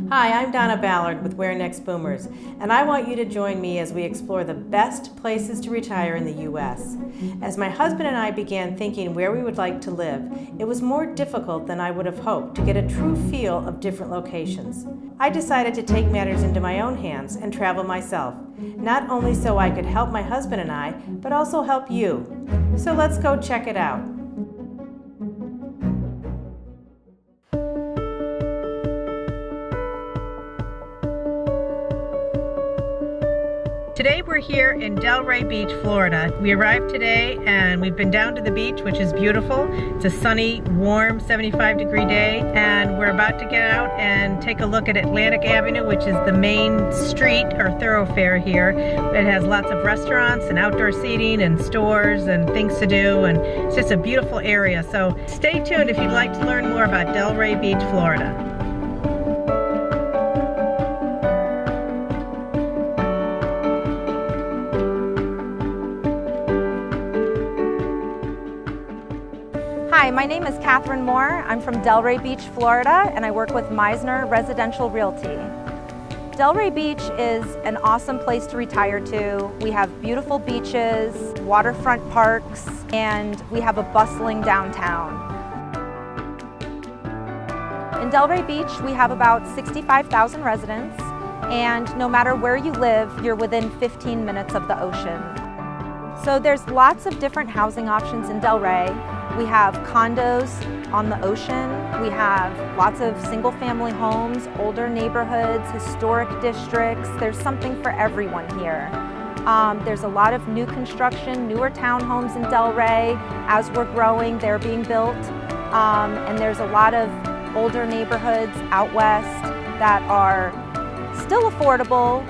Hi, I'm Donna Ballard with Where Next Boomers, and I want you to join me as we explore the best places to retire in the U.S. As my husband and I began thinking where we would like to live, it was more difficult than I would have hoped to get a true feel of different locations. I decided to take matters into my own hands and travel myself, not only so I could help my husband and I, but also help you. So let's go check it out. Today we're here in Delray Beach, Florida. We arrived today and we've been down to the beach, which is beautiful. It's a sunny, warm, 75-degree day, and we're about to get out and take a look at Atlantic Avenue, which is the main street or thoroughfare here. It has lots of restaurants and outdoor seating and stores and things to do, and it's just a beautiful area. So stay tuned if you'd like to learn more about Delray Beach, Florida. Hi, my name is Catherine Moore. I'm from Delray Beach, Florida, and I work with Meisner Residential Realty. Delray Beach is an awesome place to retire to. We have beautiful beaches, waterfront parks, and we have a bustling downtown. In Delray Beach, we have about 65,000 residents, and no matter where you live, you're within 15 minutes of the ocean. So there's lots of different housing options in Delray. We have condos on the ocean. We have lots of single-family homes, older neighborhoods, historic districts. There's something for everyone here. There's a lot of new construction, newer townhomes in Delray. As we're growing, they're being built. And there's a lot of older neighborhoods out west that are still affordable.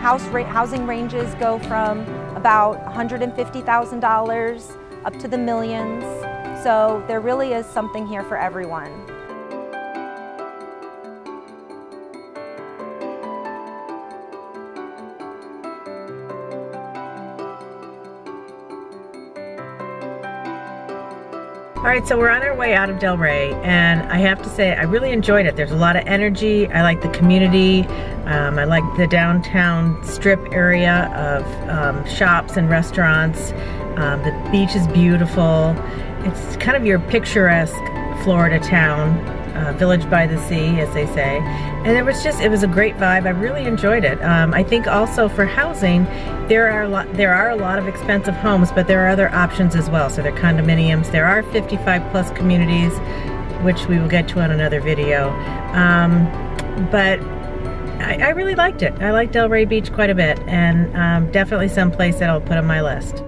Housing ranges go from about $150,000 up to the millions. So there really is something here for everyone. All right, so we're on our way out of Delray, and I have to say I really enjoyed it. There's a lot of energy. I like the community. I like the downtown strip area of shops and restaurants. The beach is beautiful. It's kind of your picturesque Florida town, village by the sea, as they say. And it was a great vibe. I really enjoyed it. I think also for housing, there are a lot of expensive homes, but there are other options as well. So there are condominiums. There are 55+ communities, which we will get to on another video. But I really liked it. I liked Delray Beach quite a bit, and definitely someplace that I'll put on my list.